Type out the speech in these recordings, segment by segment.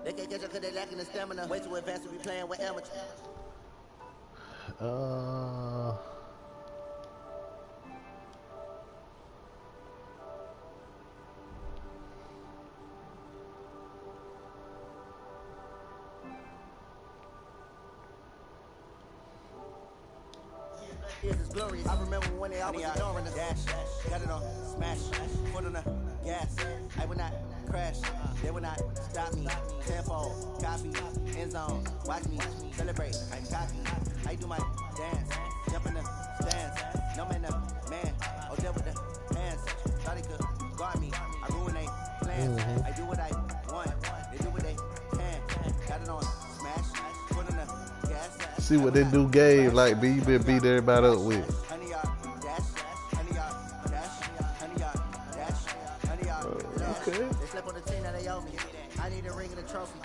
They can't catch up because they lacking the stamina. Way too advanced to be playing with amateurs. Glorious. I remember when they always ignoring us. Dash, got it on, smash, foot on the gas. I would not crash, they would not stop me. Tenfold, copy, end zone, watch me celebrate. I'm cocky, I do my dance, jump in the stands. No man, man, oh there with the hands. Thought they could guard me, I ruin they plans. I do what I want, they do what they can. Got it on, smash, foot on the gas. See what they do, Gabe. Like, B, you better beat everybody up with. Okay. They slept on the team that they owe me. I need a ring and a trophy.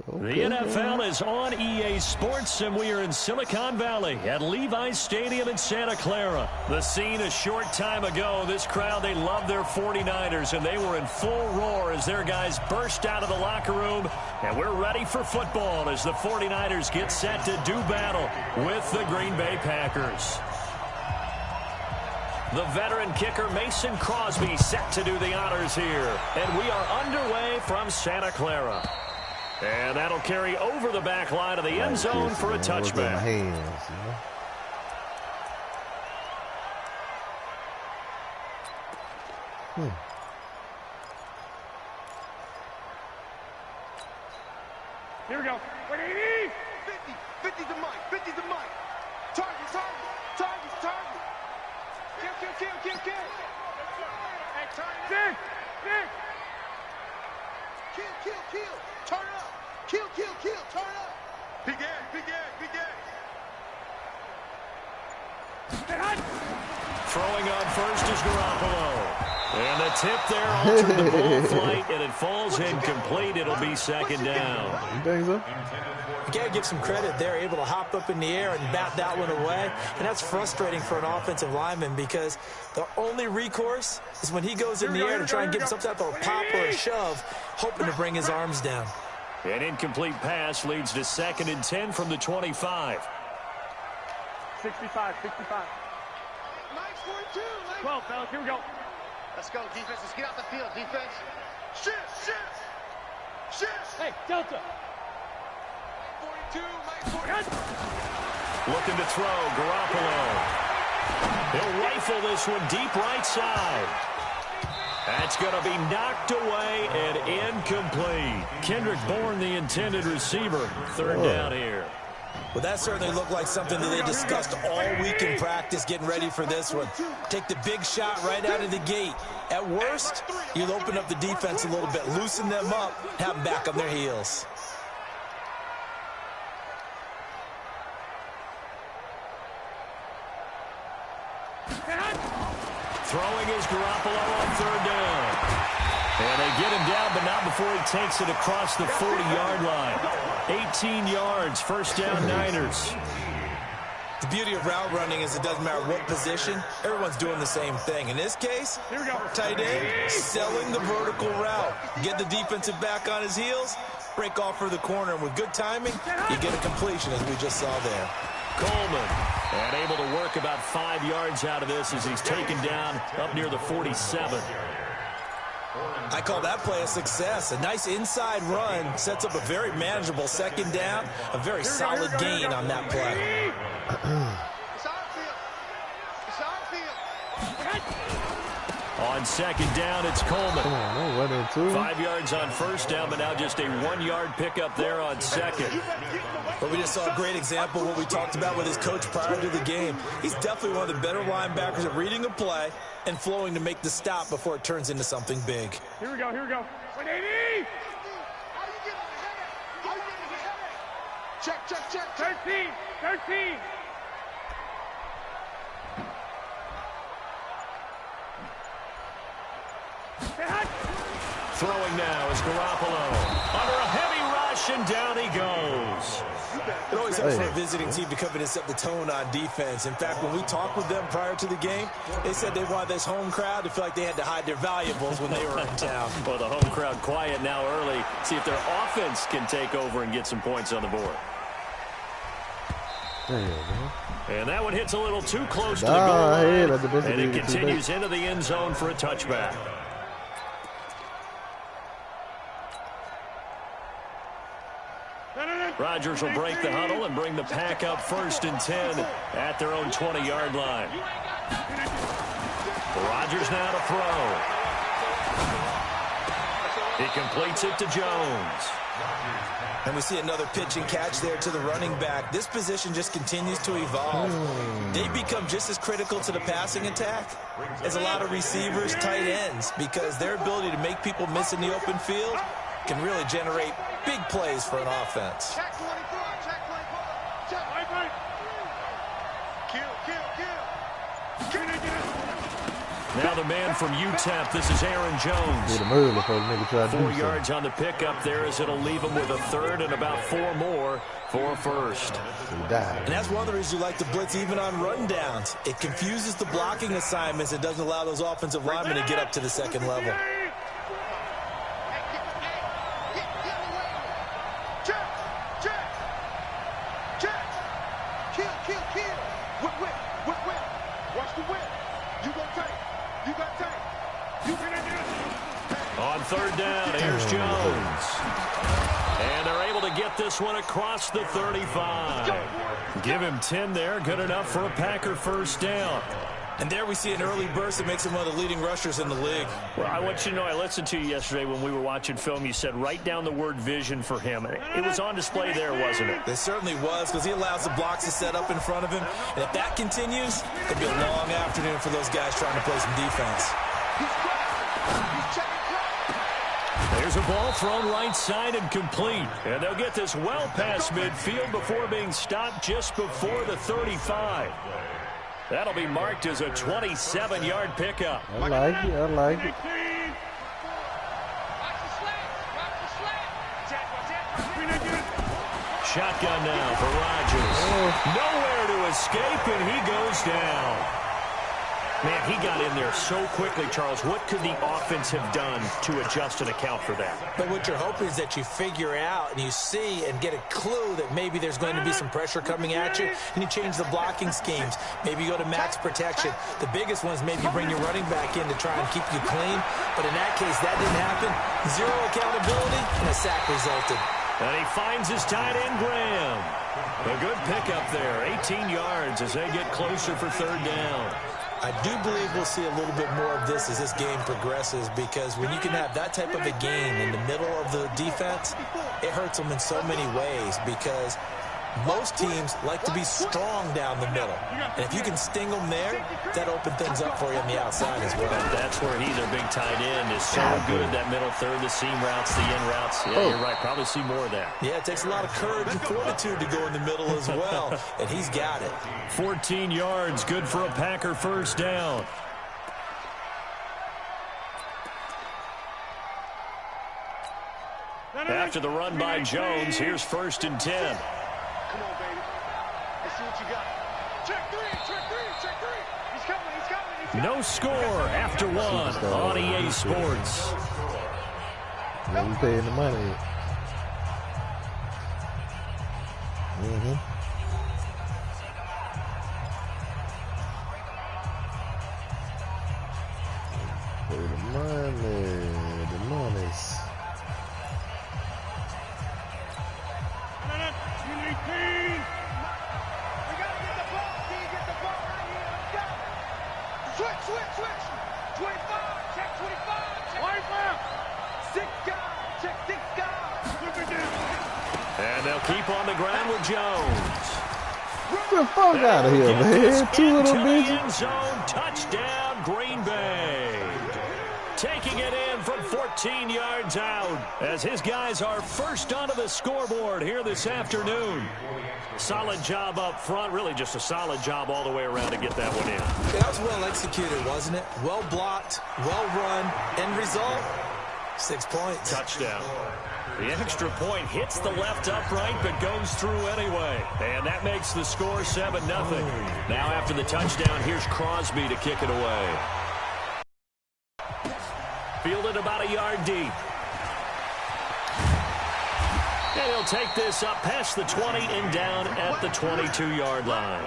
The NFL is on EA Sports, and we are in Silicon Valley at Levi's Stadium in Santa Clara. The scene a short time ago, this crowd, they love their 49ers, and they were in full roar as their guys burst out of the locker room. And we're ready for football as the 49ers get set to do battle with the Green Bay Packers. The veteran kicker Mason Crosby set to do the honors here. And we are underway from Santa Clara. And that'll carry over the back line of the end zone for a touchback. Here we go. 180. 50 to Mike. 50 to Mike. Target. Kill. Hey, target. Kill. Turn up. Kill. Turn up. Big ass. Throwing on first is Garoppolo. And the tip there altered the ball flight, and it falls incomplete. It'll be second down. You think so? You got to give some credit. They're able to hop up in the air and bat that one away. And that's frustrating for an offensive lineman because the only recourse is when he goes in the air to try and get some type of a pop or a shove, hoping to bring his arms down. An incomplete pass leads to 2nd and 10 from the 25. 65. Mike's 42. 12, fellas. Here we go. Let's go, defense. Let's get out the field, defense. Shift. Hey, Delta. 42, Mike 42. Looking to throw, Garoppolo. He'll rifle this one deep right side. That's going to be knocked away and incomplete. Kendrick Bourne, the intended receiver. Third down here. Well, that certainly looked like something that they discussed all week in practice, getting ready for this one. Take the big shot right out of the gate. At worst, you'll open up the defense a little bit, loosen them up, have them back on their heels. Throwing is Garoppolo on third down. And they get him down, but not before he takes it across the 40-yard line. 18 yards, first down Niners. The beauty of route running is it doesn't matter what position, everyone's doing the same thing. In this case, tight end, selling the vertical route. Get the defensive back on his heels, break off for the corner, and with good timing, you get a completion as we just saw there. Coleman, and able to work about 5 yards out of this as he's taken down up near the 47. I call that play a success. A nice inside run sets up a very manageable second down, a very solid gain on that play. On second down, it's Coleman. Come on, 5 yards on first down, but now just a 1-yard pickup there on second. But we just saw a great example of what we talked about with his coach prior to the game. He's definitely one of the better linebackers at reading a play and flowing to make the stop before it turns into something big. Here we go. 180. Check. 13. Throwing now is Garoppolo. Under a heavy rush, rush, and down he goes. It always helps for a visiting team to come in and set the tone on defense. In fact, when we talked with them prior to the game, they said they wanted this home crowd to feel like they had to hide their valuables when they were in town. Well, the home crowd quiet now early. See if their offense can take over and get some points on the board. And that one hits a little too close to the goal line, and it continues into the end zone for a touchback. Rodgers will break the huddle and bring the pack up 1st and 10 at their own 20-yard line. Rodgers now to throw. He completes it to Jones. And we see another pitch and catch there to the running back. This position just continues to evolve. They become just as critical to the passing attack as a lot of receivers, tight ends, because their ability to make people miss in the open field can really generate big plays for an offense. Check 24, check 24, check. Right. Kill. Now the man from UTEP, this is Aaron Jones. 4 yards on the pickup there as it'll leave him with a 3rd and about 4 more for a 1st. And that's one of the reasons you like to blitz even on rundowns. It confuses the blocking assignments. It doesn't allow those offensive linemen to get up to the second level. On 3rd down, here's Jones. And they're able to get this one across the 35. Give him 10 there, good enough for a Packer 1st down. And there we see an early burst that makes him one of the leading rushers in the league. Well, I want you to know, I listened to you yesterday when we were watching film. You said write down the word vision for him. It was on display there, wasn't it? It certainly was, because he allows the blocks to set up in front of him. And if that continues, it could be a long afternoon for those guys trying to play some defense. There's a ball thrown right side and complete. And they'll get this well past midfield before being stopped just before the 35. That'll be marked as a 27-yard pickup. I like it. Shotgun now for Rodgers. Nowhere to escape, and he goes down. Man, he got in there so quickly, Charles. What could the offense have done to adjust and account for that? But what you're hoping is that you figure out and you see and get a clue that maybe there's going to be some pressure coming at you, and you change the blocking schemes. Maybe you go to max protection. The biggest one is maybe you bring your running back in to try and keep you clean. But in that case, that didn't happen. 0 accountability, and a sack resulted. And he finds his tight end, Graham. A good pickup there. 18 yards as they get closer for 3rd down. I do believe we'll see a little bit more of this as this game progresses, because when you can have that type of a game in the middle of the defense, it hurts them in so many ways, because most teams like to be strong down the middle. And if you can sting them there, that opens things up for you on the outside as well. That's where he, their big tight end, is so good. That middle third, the seam routes, the in routes. Yeah, you're right. Probably see more of that. Yeah, it takes a lot of courage and fortitude to go in the middle as well. And he's got it. 14 yards, good for a Packer 1st down. After the run by Jones, here's 1st and 10. Come on, baby. Let's see what you got. Check 3, check 3, check 3. He's coming. No score after 1 on EA Sports. Yeah, we paying the money. Pay the monies. Switch. 25, check 25. Right left. 6 guys, check 6 guys. And they'll keep on the ground with Jones. Get the fuck out of here, man. 2 little bitches. End zone, touchdown, Green Bay. Taking it in from 14 yards out as his guys are first onto the scoreboard here this afternoon. Solid job up front, really just a solid job all the way around to get that one in. That was well executed, wasn't it? Well blocked, well run. End result, 6 points. Touchdown. The extra point hits the left upright but goes through anyway. And that makes the score 7-0. Now after the touchdown, here's Crosby to kick it away. Fielded about a yard deep. And he'll take this up past the 20 and down at the 22-yard line.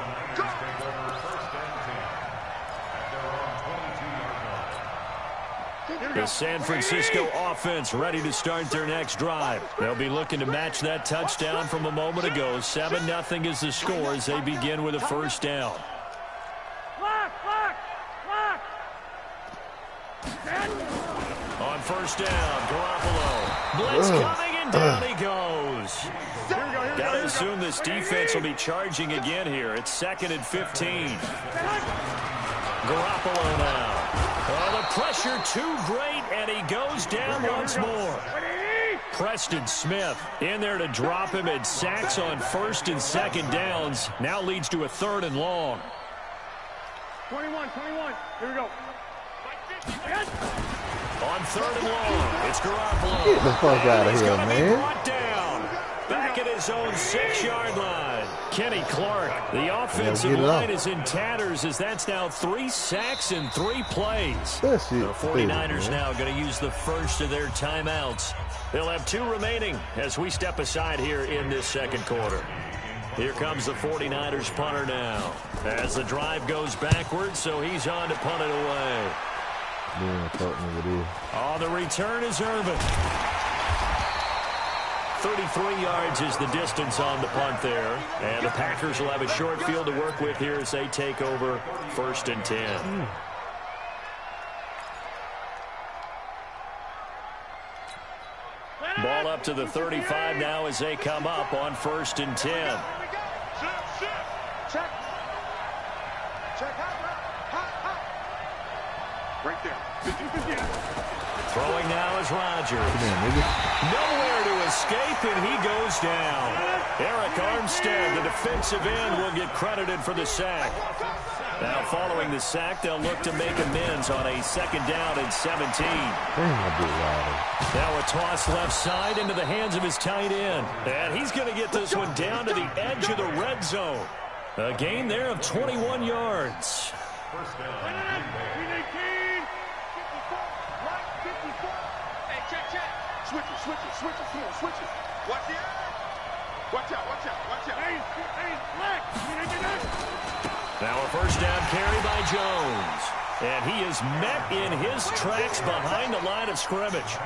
The San Francisco offense ready to start their next drive. They'll be looking to match that touchdown from a moment ago. 7-0 is the score as they begin with a first down. On first down, Garoppolo. Blitz coming, and down he goes. Got to assume this defense will be charging again here. It's 2nd and 15. Garoppolo now. Oh, the pressure too great, and he goes down once more. Preston Smith in there to drop him, and sacks on 1st and 2nd downs. Now leads to a 3rd and long. 21. Here we go. On 3rd and long, it's Garoppolo. Get the fuck out of here, man. Brought down. Back at his own 6-yard line. Kenny Clark, the offensive line is in tatters as that's now 3 sacks in 3 plays. The 49ers now going to use the first of their timeouts. They'll have 2 remaining as we step aside here in this second quarter. Here comes the 49ers punter now. As the drive goes backwards, so he's on to punt it away. On the return is Irvin. 33 yards is the distance on the punt there. And the Packers will have a short field to work with here as they take over 1st and 10. Ball up to the 35 now as they come up on 1st and 10. Check. Right there. 50-50. Throwing now is Rodgers. Nowhere to escape, and he goes down. Eric Armstead, the defensive end, will get credited for the sack. Now following the sack, they'll look to make amends on a 2nd down and 17. Now a toss left side into the hands of his tight end. And he's going to get this one down to the edge of the red zone. A gain there of 21 yards. First down. Switch it. Watch out. Now a first down carry by Jones. And he is met in his tracks behind the line of scrimmage.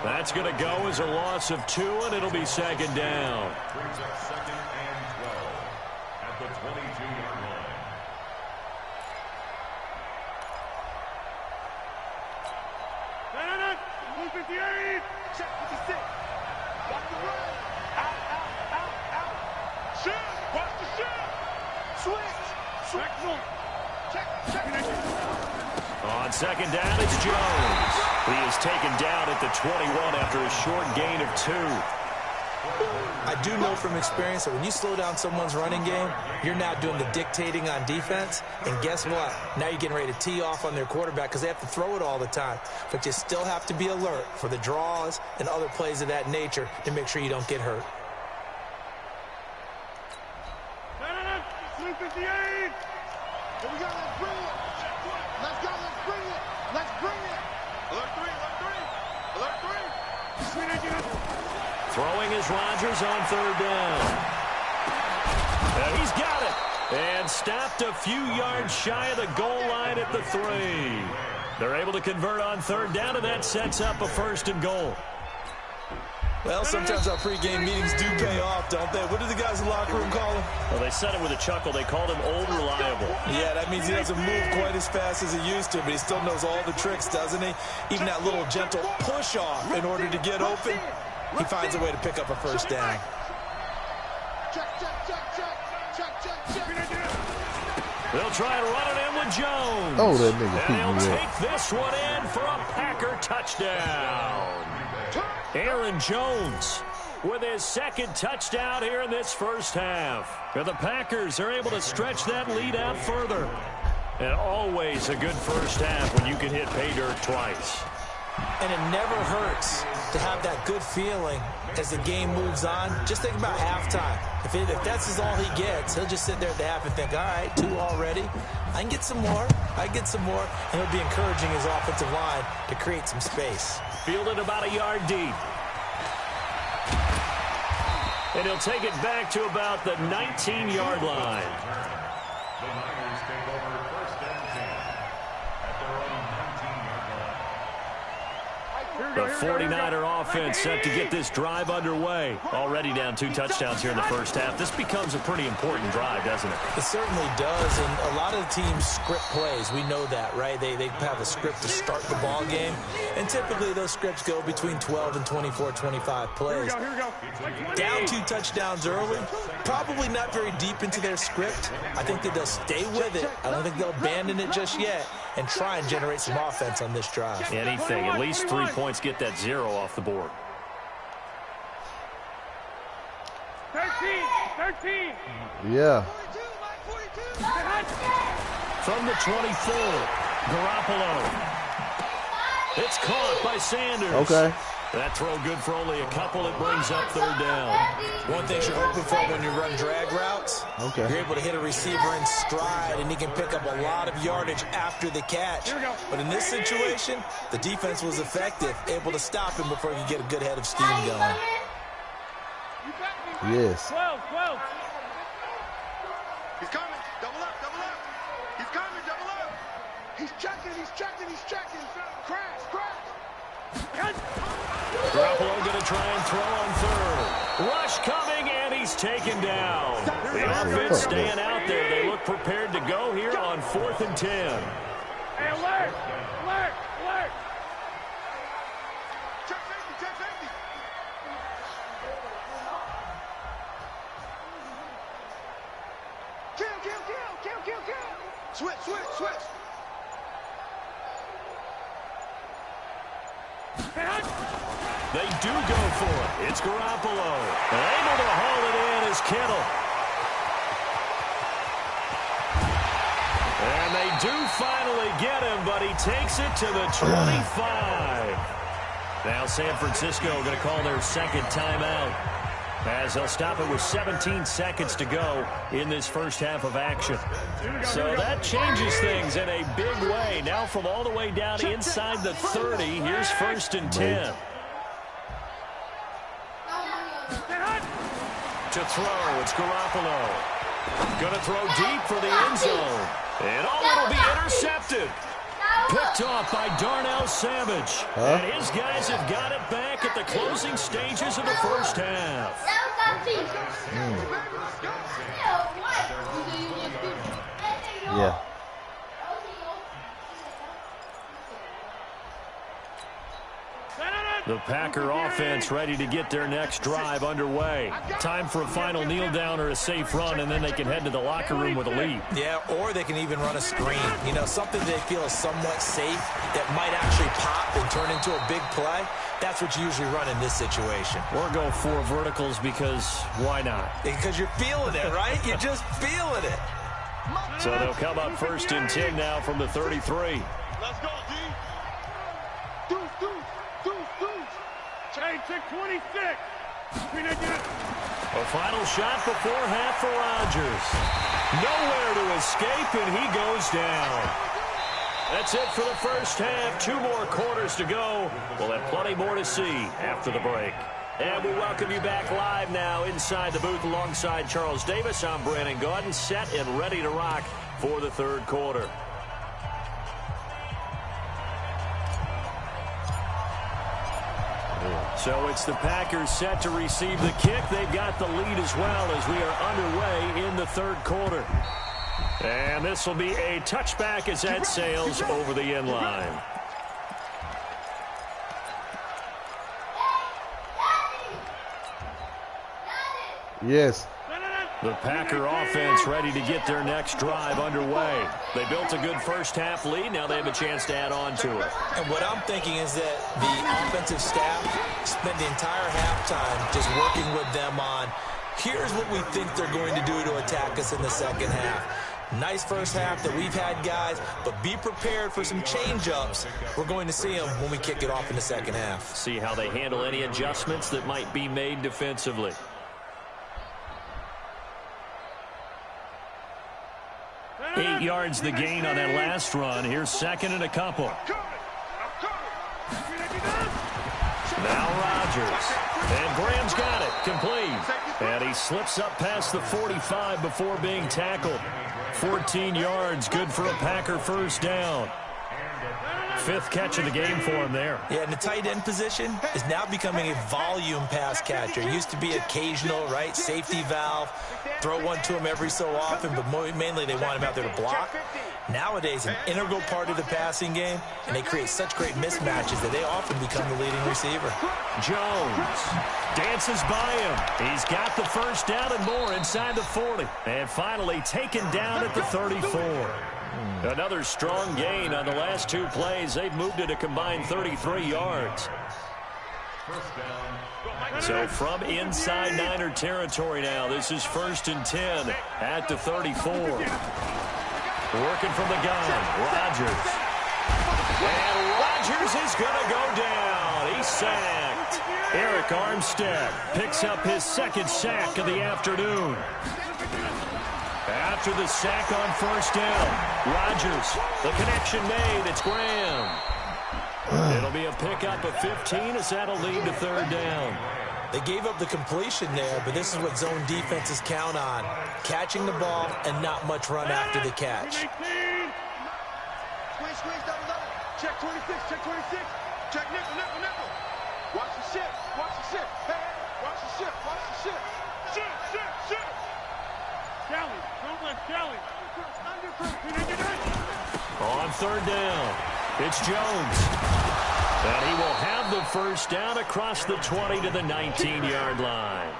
That's going to go as a loss of 2, and it'll be 2nd down. Brings up 2nd and 12 at the 22-yard line. Blue 58. Check 56. Watch the run. Out. Shift. Watch the shift. Switch. Excellent. Check. On 2nd down, it's Jones. He is taken down at the 21 after a short gain of 2. I do know from experience that when you slow down someone's running game, you're now doing the dictating on defense. And guess what? Now you're getting ready to tee off on their quarterback because they have to throw it all the time. But you still have to be alert for the draws and other plays of that nature to make sure you don't get hurt. Blue 58. Here we go. Let's bring it. Let's go. Let's bring it. Alert 3. Throwing is Rodgers on 3rd down. And he's got it. And stopped a few yards shy of the goal line at the 3. They're able to convert on 3rd down, and that sets up a 1st and goal. Well, sometimes our pregame meetings do pay off, don't they? What do the guys in the locker room call him? Well, they said it with a chuckle. They called him Old Reliable. Yeah, that means he doesn't move quite as fast as he used to, but he still knows all the tricks, doesn't he? Even that little gentle push-off in order to get open. He finds a way to pick up a 1st down. Check. They'll try and run it in with Jones. Oh, that nigga and beat he'll me take this one in for a Packer touchdown. Aaron Jones with his 2nd touchdown here in this first half. And the Packers are able to stretch that lead out further. And always a good first half when you can hit pay dirt twice. And it never hurts to have that good feeling as the game moves on. Just think about halftime. If that's all he gets, he'll just sit there at the half and think, all right, 2 already. I can get some more. And he'll be encouraging his offensive line to create some space. Fielded about a yard deep. And he'll take it back to about the 19-yard line. The Niners take over 1st and 10 at their own 19-yard line. The 49er offense set to get this drive underway. Already down 2 touchdowns here in the first half. This becomes a pretty important drive, doesn't it? It certainly does, and a lot of the teams script plays. We know that, right? They have a script to start the ball game, and typically those scripts go between 12 and 24, 25 plays. Here we go. Down 2 touchdowns early, probably not very deep into their script. I think that they'll stay with it. I don't think they'll abandon it just yet and try and generate some offense on this drive. Anything, at least 3 points, get that 0 off the board. 13. Yeah. From the 24, Garoppolo. It's caught by Sanders. Okay. That throw good for only a couple. It brings up 3rd down. One thing you're hoping for when you run drag routes, Okay. you're able to hit a receiver in stride, and he can pick up a lot of yardage after the catch. But in this situation, the defense was effective, able to stop him before he could get a good head of steam going. Yes. 12. He's coming. Double up. He's coming. Double up. He's checking. Crash. Garoppolo going to try and throw on 3rd. Rush coming, and he's taken down. The offense staying out there. They look prepared to go here on 4th and 10. Hey, alert. Check safety. Kill. Switch. They do go for it. It's Garoppolo. Able to haul it in is Kittle. And they do finally get him, but he takes it to the 25. Now San Francisco going to call their 2nd timeout, as they'll stop it with 17 seconds to go in this first half of action. So that changes things in a big way. Now from all the way down inside the 30, here's 1st and 10. To throw, it's Garoppolo. Going to throw deep for the end zone. And it'll be intercepted. Picked off by Darnell Savage. And his guys have got it back at the closing stages of the first half. Yeah. The Packer offense ready to get their next drive underway. Time for a final kneel down or a safe run, and then they can head to the locker room with a lead. Yeah, or they can even run a screen. You know, something they feel is somewhat safe that might actually pop and turn into a big play. That's what you usually run in this situation. Or go 4 verticals because why not? Because you're feeling it, right? You're just feeling it. So they'll come up 1st and 10 now from the 33. Let's go, D. Deuce. Check 26. A final shot before half for Rodgers. Nowhere to escape, and he goes down. That's it for the first half. 2 more quarters to go. We'll have plenty more to see after the break. And we welcome you back live now inside the booth alongside Charles Davis. I'm Brandon Gaudin, set and ready to rock for the 3rd quarter. So it's the Packers set to receive the kick. They've got the lead as well as we are underway in the 3rd quarter. And this will be a touchback as that sails over the end line. Yes. The Packer offense ready to get their next drive underway. They built a good first half lead. Now they have a chance to add on to it. And what I'm thinking is that the offensive staff spent the entire halftime just working with them on, here's what we think they're going to do to attack us in the second half. Nice first half that we've had, guys, but be prepared for some change-ups. We're going to see them when we kick it off in the second half. See how they handle any adjustments that might be made defensively. Eight yards the gain on that last run. Here's second and a couple. Now Rodgers. And Graham's got it. Complete. And he slips up past the 45 before being tackled. 14 yards. Good for a Packer first down. Fifth catch of the game for him there. Yeah, and the tight end position is now becoming a volume pass catcher. It used to be occasional, right? Safety valve. Throw one to him every so often, but mainly they want him out there to block. Nowadays, an integral part of the passing game, and they create such great mismatches that they often become the leading receiver. Jones dances by him. He's got the first down and more inside the 40. And finally taken down at the 34. Another strong gain on the last two plays. They've moved it a combined 33 yards. So from inside Niner territory now, this is 1st and 10 at the 34. Working from the gun, Rodgers. And Rodgers is going to go down. He's sacked. Eric Armstead picks up his second sack of the afternoon. After the sack on first down, Rodgers, the connection made. It's Graham. It'll be a pickup of 15 as that'll lead to third down. They gave up the completion there, but this is what zone defenses count on. Catching the ball and not much run after the catch. Squeeze, double, double. Check 26, check 26. Check nickel, nickel, nickel. Watch the shit, watch the shit. Hey, watch the shit, watch the shit. Shit, shit, shit. Kelly, don't let Kelly. On third down, it's Jones. And he will have the first down across the 20 to the 19-yard line.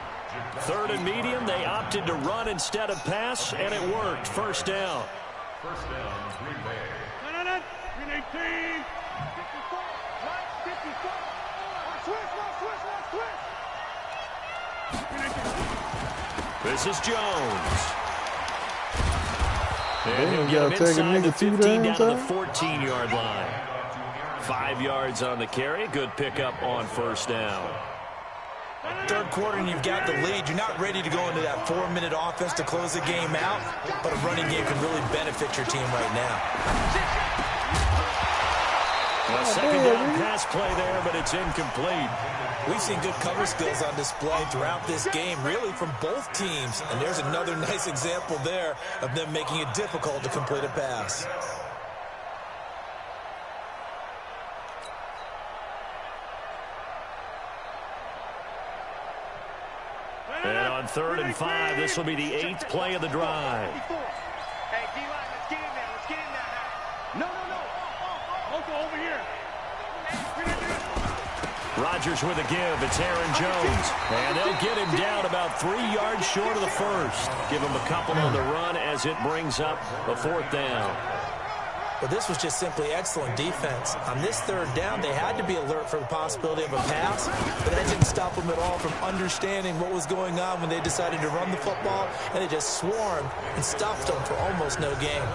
Third and medium, they opted to run instead of pass, and it worked. First down. First down, Green Bay. No, 318. 54. 54. Switch. This is Jones. And Damn, he'll y'all get him taking inside the nigga 2 15 down damn to the time? 14-yard line. 5 yards on the carry. Good pickup on first down. Third quarter and you've got the lead. You're not ready to go into that 4-minute offense to close the game out, but a running game can really benefit your team right now. A second down pass play there, but it's incomplete. We've seen good cover skills on display throughout this game, really from both teams. And there's another nice example there of them making it difficult to complete a pass. And on 3rd and 5, this will be the 8th play of the drive. Hey, D-line, let's get in there. Let's get in there now. No. Local over here. Rodgers with a give. It's Aaron Jones. And they'll get him down about 3 yards short of the first. Give him a couple on the run as it brings up a 4th down. But this was just simply excellent defense. On this third down, they had to be alert for the possibility of a pass, but that didn't stop them at all from understanding what was going on when they decided to run the football, and they just swarmed and stuffed them for almost no gain.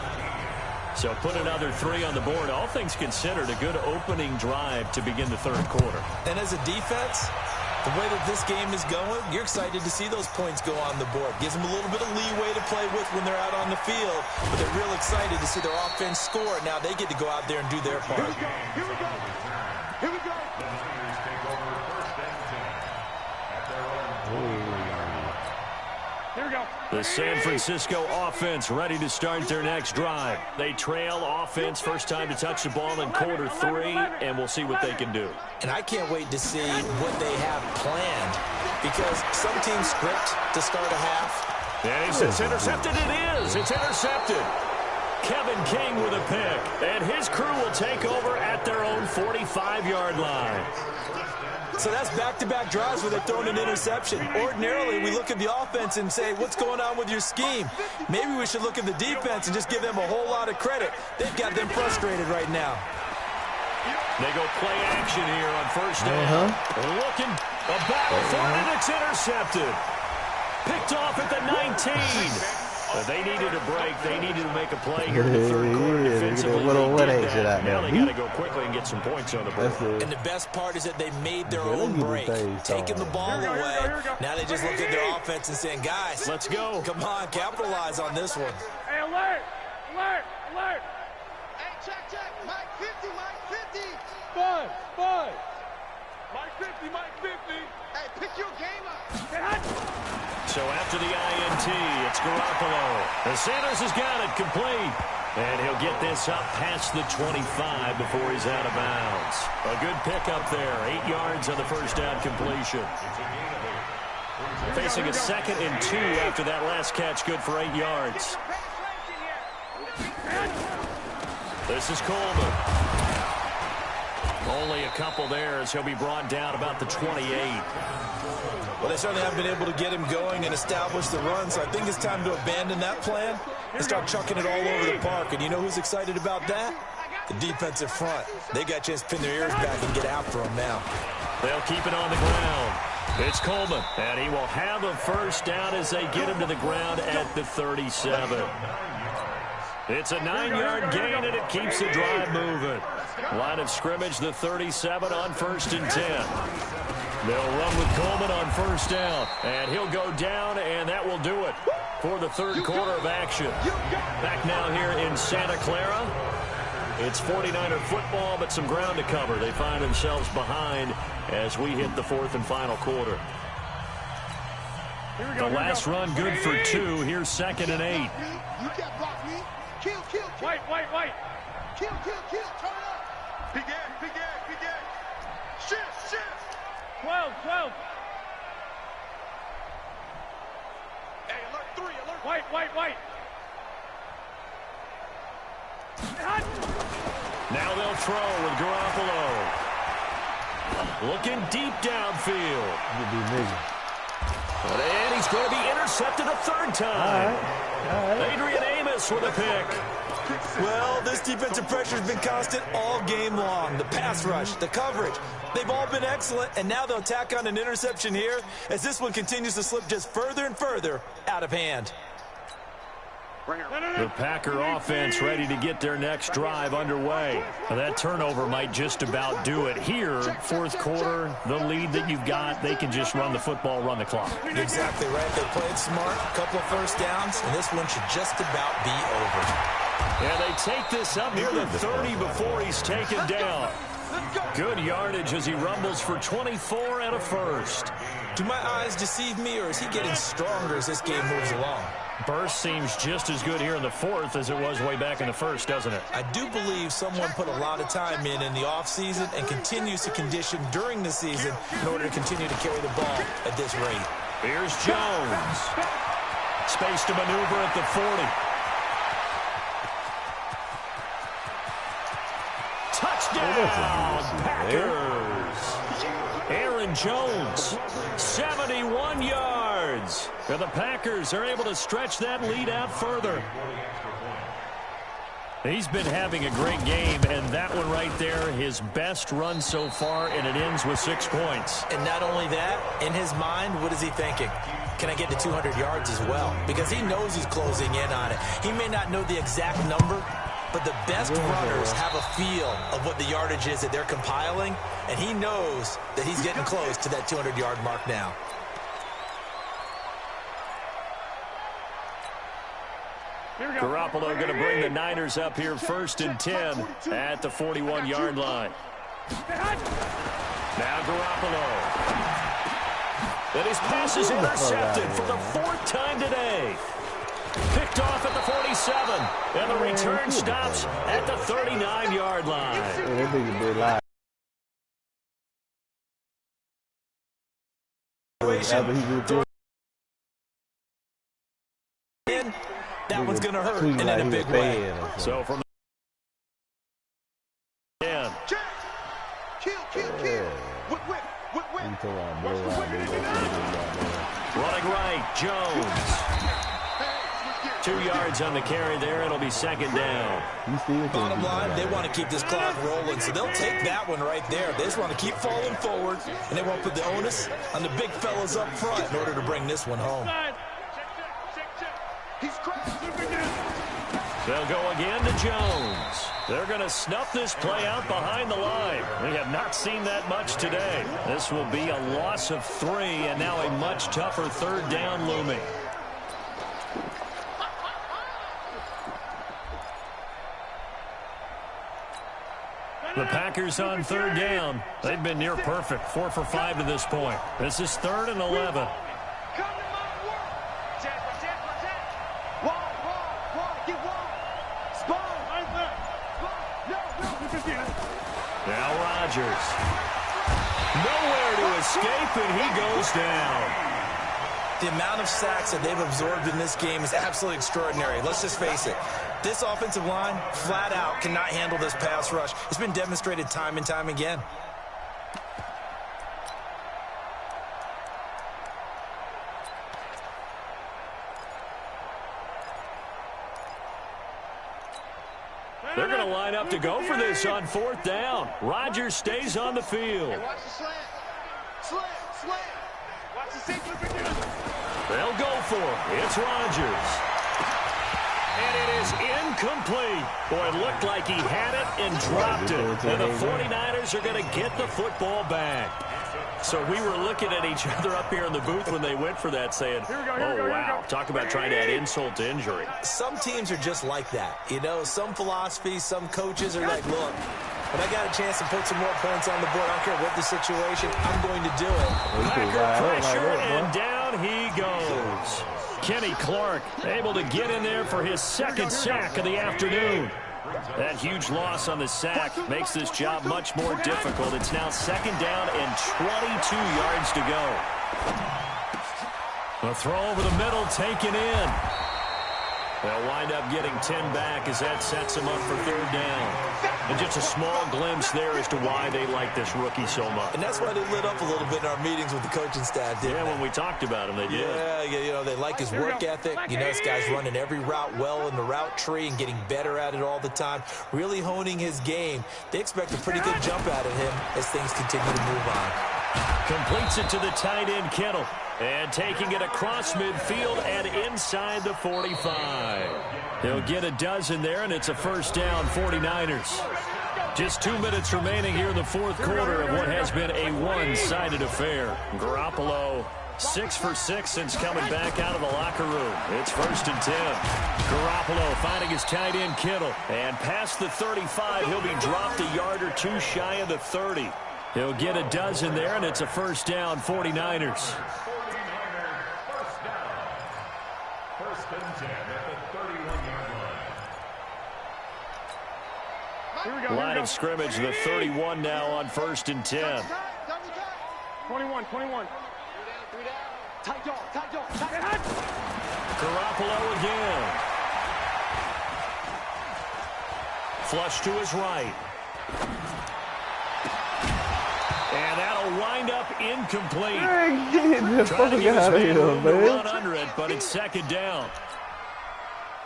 So put another 3 on the board. All things considered, a good opening drive to begin the third quarter. And as a defense, the way that this game is going, you're excited to see those points go on the board. Gives them a little bit of leeway to play with when they're out on the field, but they're real excited to see their offense score. Now they get to go out there and do their part. Here we go. Here we go. The Niners take over 1st and 10 at their own 23-yard line. Here we go. The San Francisco offense ready to start their next drive. They trail offense, first time to touch the ball in quarter 3, and we'll see what they can do. And I can't wait to see what they have planned, because some teams script to start a half. And it's intercepted. It is. It's intercepted. Kevin King with a pick, and his crew will take over at their own 45-yard line. So that's back-to-back drives where they're throwing an interception. Ordinarily, we look at the offense and say, what's going on with your scheme? Maybe we should look at the defense and just give them a whole lot of credit. They've got them frustrated right now. They go play action here on first down. Looking, a battle for it, and it's intercepted. Picked off at the 19. But they needed a break. They needed to make a play here in the third quarter defensively. Now they got to go quickly and get some points on the board. And the best part is that they made their own break, taking the ball away. Now they just look at their offense and saying, guys, let's go. Come on, capitalize on this one. Hey, alert! Alert! Alert! Hey, check! Mike 50, Mike 50! Bud! Mike 50, Mike 50! Hey, pick your game up! So after the INT, it's Garoppolo. The Sanders has got it complete. And he'll get this up past the 25 before he's out of bounds. A good pickup there. 8 yards on the first down completion. Facing a 2nd and 2 after that last catch, good for 8 yards. This is Coleman. Only a couple there as he'll be brought down about the 28. Well, they certainly haven't been able to get him going and establish the run, so I think it's time to abandon that plan and start chucking it all over the park. And you know who's excited about that? The defensive front. They got a chance to pin their ears back and get after him now. They'll keep it on the ground. It's Coleman, and he will have a first down as they get him to the ground at the 37. It's a 9-yard gain, and it keeps the drive moving. Line of scrimmage, the 37 on 1st and 10. They'll run with Coleman on first down, and he'll go down, and that will do it for the third quarter of action. Back now here in Santa Clara. It's 49er football, but some ground to cover. They find themselves behind as we hit the fourth and final quarter. The last run good for 2. Here's 2nd and 8. You can't block me. Kill. White. Kill. Turn up. Begin. Shift. 12. Hey, alert 3, alert. White. Now they'll throw with Garoppolo. Looking deep downfield. And he's going to be intercepted a 3rd time. All right. Adrian Amos with a pick. Well, this defensive pressure has been constant all game long. The pass rush, the coverage, they've all been excellent, and now they'll tack on an interception here as this one continues to slip just further and further out of hand. The Packer offense ready to get their next drive underway. Now that turnover might just about do it here. Fourth quarter, the lead that you've got, they can just run the football, run the clock. Exactly right. They played smart, a couple of first downs, and this one should just about be over. Yeah, they take this up near the 30 before he's taken down. Good yardage as he rumbles for 24 and a first. Do my eyes deceive me, or is he getting stronger as this game moves along? Burst seems just as good here in the fourth as it was way back in the first, doesn't it? I do believe someone put a lot of time in the offseason and continues to condition during the season in order to continue to carry the ball at this rate. Here's Jones. Space to maneuver at the 40. Touchdown, Packers. Aaron Jones, 71 yards. And the Packers are able to stretch that lead out further. He's been having a great game, and that one right there, his best run so far, and it ends with 6 points. And not only that, in his mind, what is he thinking? Can I get to 200 yards as well? Because he knows he's closing in on it. He may not know the exact number, but the best runners have a feel of what the yardage is that they're compiling, and he knows that he's getting close to that 200-yard mark now. Garoppolo going to bring the Niners up here 1st and 10 at the 41-yard line. Now Garoppolo. And his pass is intercepted for the 4th time today. Picked off at the 47, and the return stops at the 39-yard line. That one's going to hurt, and in a big way. So from the end. Running right, Jones. 2 yards on the carry there. It'll be 2nd down. Bottom line, they want to keep this clock rolling, so they'll take that one right there. They just want to keep falling forward, and they won't put the onus on the big fellas up front in order to bring this one home. He's cracked. They'll go again to Jones. They're going to snuff this play out behind the line. We have not seen that much today. This will be a loss of 3, and now a much tougher third down looming. The Packers on third down. They've been near perfect, 4 for 5 to this point. This is 3rd and 11. Now Rodgers. Nowhere to escape, and he goes down. The amount of sacks that they've absorbed in this game is absolutely extraordinary. Let's just face it. This offensive line, flat out, cannot handle this pass rush. It's been demonstrated time and time again. They're going to line up to go for this on 4th down. Rodgers stays on the field. Hey, watch the slant. Slant. Watch the safety. They'll go for it. It's Rodgers. And it is incomplete. Boy, it looked like he had it and dropped it. And the 49ers are going to get the football back. So we were looking at each other up here in the booth when they went for that, saying, oh, wow, talk about trying to add insult to injury. Some teams are just like that. You know, some philosophies, some coaches are like, look, when I got a chance to put some more points on the board, I don't care what the situation, I'm going to do it. Packer pressure, and down he goes. Kenny Clark able to get in there for his 2nd sack of the afternoon. That huge loss on the sack makes this job much more difficult. It's now 2nd down and 22 yards to go. A throw over the middle taken in. They'll wind up getting 10 back as that sets them up for 3rd down. And just a small glimpse there as to why they like this rookie so much. And that's why they lit up a little bit in our meetings with the coaching staff, didn't they? When we talked about him, they did. Yeah, you know, they like his work ethic. You know, this guy's running every route well in the route tree and getting better at it all the time, really honing his game. They expect a pretty good jump out of him as things continue to move on. Completes it to the tight end, Kittle. And taking it across midfield and inside the 45. He'll get a dozen there, and it's a 1st down, 49ers. Just 2 minutes remaining here in the 4th quarter of what has been a one-sided affair. Garoppolo, 6 for 6 since coming back out of the locker room. It's 1st and 10. Garoppolo finding his tight end, Kittle. And past the 35, he'll be dropped a yard or 2 shy of the 30. He'll get a dozen there, and it's a 1st down, 49ers. Line of scrimmage, the 31 now on 1st and 10. 21. Tight dog. Garoppolo again. Flush to his right. And that'll wind up incomplete. Trying to give his man room to run under it, but it's 2nd down.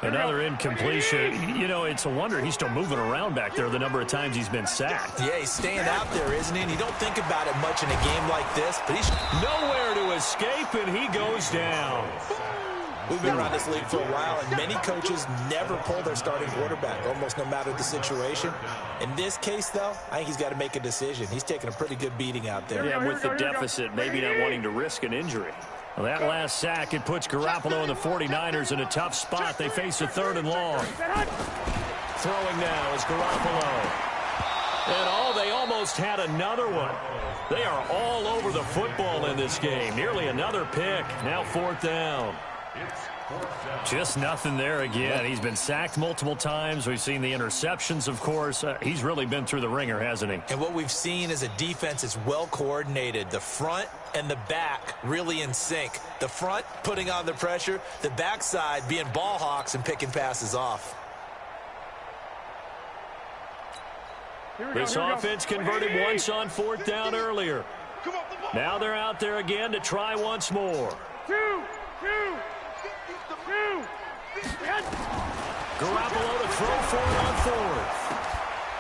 Another incompletion. You know, it's a wonder he's still moving around back there the number of times he's been sacked. Yeah, he's staying out there, isn't he? And you don't think about it much in a game like this, but he's nowhere to escape, and he goes down. We've been around this league for a while, and many coaches never pull their starting quarterback, almost no matter the situation. In this case, though, I think he's got to make a decision. He's taking a pretty good beating out there. Yeah, with the deficit, maybe not wanting to risk an injury. Well, that last sack, it puts Garoppolo and the 49ers in a tough spot. They face a 3rd and long. Throwing now is Garoppolo. And they almost had another one. They are all over the football in this game. Nearly another pick. Now 4th down. Just nothing there again. He's been sacked multiple times. We've seen the interceptions, of course. He's really been through the ringer, hasn't he? And what we've seen is a defense is well coordinated. The front and the back really in sync. The front putting on the pressure, the backside being ball hawks and picking passes off. This offense converted once on 4th down earlier. Now they're out there again to try once more. Garoppolo to throw for it on 4th.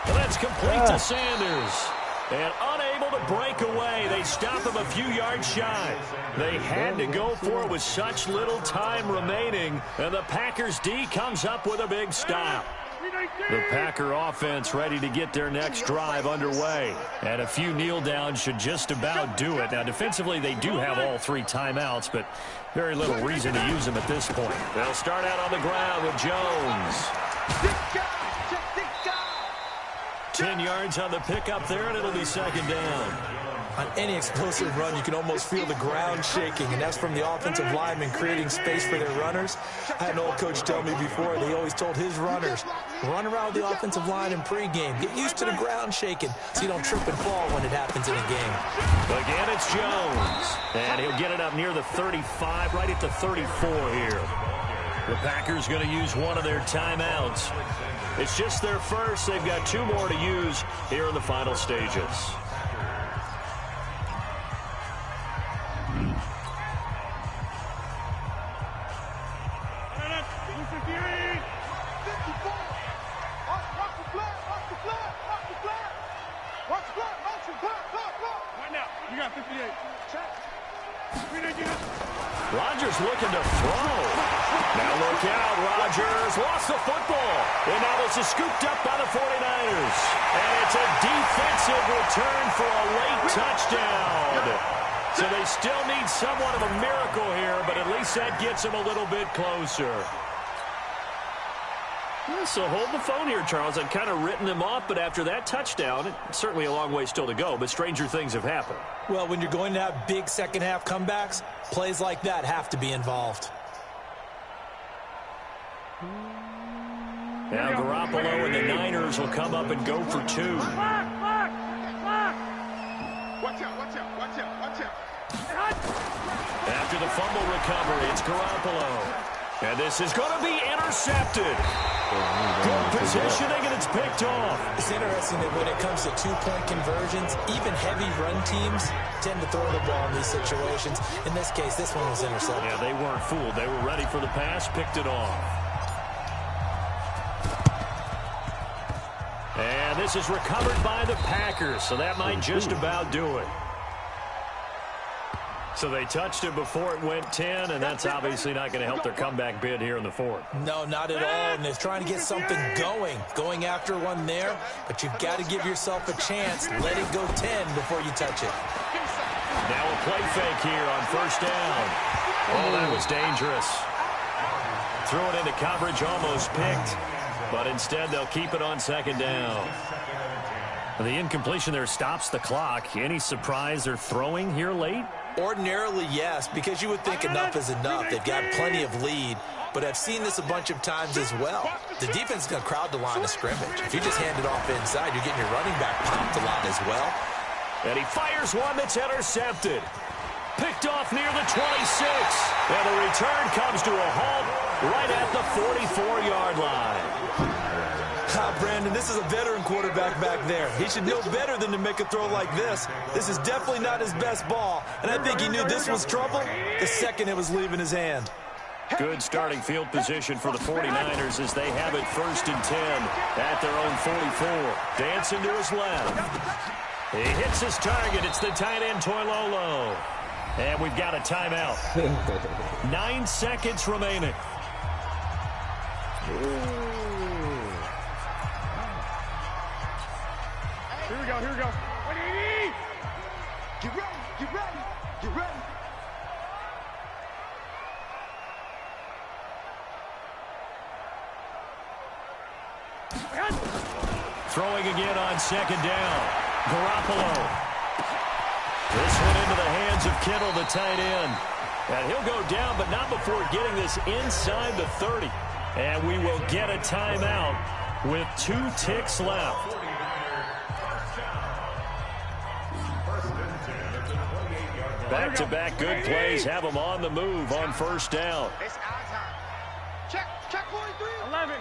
Well, that's complete to Sanders. And unable able to break away. They stop him a few yards shy. They had to go for it with such little time remaining, and the Packers D comes up with a big stop. The Packer offense ready to get their next drive underway. And a few kneel downs should just about do it. Now, defensively, they do have all 3 timeouts, but very little reason to use them at this point. They'll start out on the ground with Jones. 10 yards on the pickup there, and it'll be second down. On any explosive run, you can almost feel the ground shaking, and that's from the offensive linemen creating space for their runners. I had an old coach tell me before, they always told his runners, run around the offensive line in pregame. Get used to the ground shaking so you don't trip and fall when it happens in a game. Again, it's Jones, and he'll get it up near the 35, right at the 34 here. The Packers going to use one of their timeouts. It's just their first. They've got 2 more to use here in the final stages. Rodgers looking to throw. Now look out, Rodgers lost the football. And now this is scooped up by the 49ers. And it's a defensive return for a late touchdown. So they still need somewhat of a miracle here, but at least that gets them a little bit closer. Well, so hold the phone here, Charles. I've kind of written them off, but after that touchdown, certainly a long way still to go, but stranger things have happened. Well, when you're going to have big second-half comebacks, plays like that have to be involved. Now Garoppolo and the Niners will come up and go for 2. Watch out, watch out, watch out, watch out. After the fumble recovery, it's Garoppolo. And this is going to be intercepted. Good positioning, and it's picked off. It's interesting that when it comes to 2-point conversions, even heavy run teams tend to throw the ball in these situations. In this case, this one was intercepted. Yeah, they weren't fooled. They were ready for the pass, picked it off. And this is recovered by the Packers, so that might just about do it. So they touched it before it went 10, and that's obviously not going to help their comeback bid here in the 4th. No, not at all, and they're trying to get something going after one there, but you've got to give yourself a chance. Let it go 10 before you touch it. Now a play fake here on first down. Oh, that was dangerous. Threw it into coverage, almost picked, but instead they'll keep it on second down. The incompletion there stops the clock. Any surprise they're throwing here late? Ordinarily, yes, because you would think enough is enough. They've got plenty of lead, but I've seen this a bunch of times as well. The defense is going to crowd the line of scrimmage. If you just hand it off inside, you're getting your running back popped a lot as well. And he fires one that's intercepted. Picked off near the 26. And the return comes to a halt right at the 44-yard line. Brandon, this is a veteran quarterback back there. He should know better than to make a throw like this. This is definitely not his best ball, and I think he knew this was trouble the second it was leaving his hand. Good starting field position for the 49ers as they have it 1st and 10 at their own 44. Dancing to his left. He hits his target. It's the tight end, Toilolo. And we've got a timeout. 9 seconds remaining. Here we go, here we go. 180! Get ready, get ready, get ready. Throwing again on second down. Garoppolo. This one into the hands of Kittle, the tight end. And he'll go down, but not before getting this inside the 30. And we will get a timeout with 2 ticks left. Back-to-back good plays have them on the move on first down. It's our time. Check 43. 11.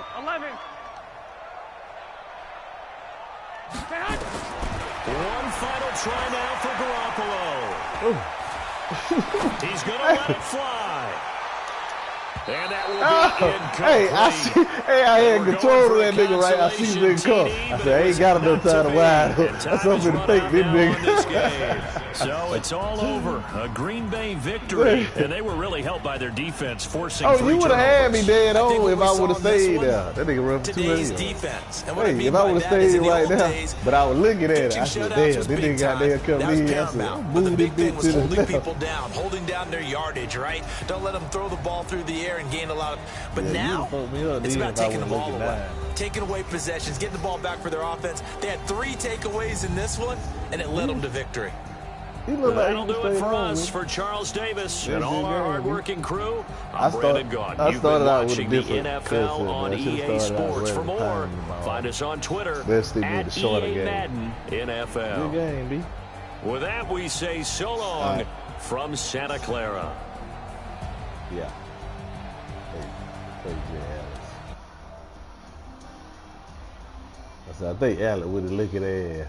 One final try now for Garoppolo. He's going to let it fly. And that will be hey, I see. Hey, I had control of that nigga, right? I see the nigga come. I said, I ain't got enough time to wide up. That's something to fake this nigga. So it's all over. A Green Bay victory. And they were really helped by their defense, forcing Oh, three you would have had me turnovers. dead on if I would have stayed there. That nigga run for 2 Today's million. defense. And Hey, if I would have stayed right there, but I was looking at it, I said, damn, this nigga got there coming in. I said, I'm But the moving big this thing bitch was to the holding left. people down, holding down their yardage, right? Don't let them throw the ball through the air and gain a lot of. But Yeah, now, it's about taking the ball away. down. Taking away possessions, getting the ball back for their offense. They had 3 takeaways in this one, and it led them to victory. That'll do it for us, for Charles Davis and all our hardworking crew. I'm Brandon Gaughan. You've been watching the NFL on EA Sports. For more, find us on Twitter at EA Madden NFL. Good game, B. With that, we say so long from Santa Clara. Yeah. Hey, Alex. I think Alex with a lick at ass.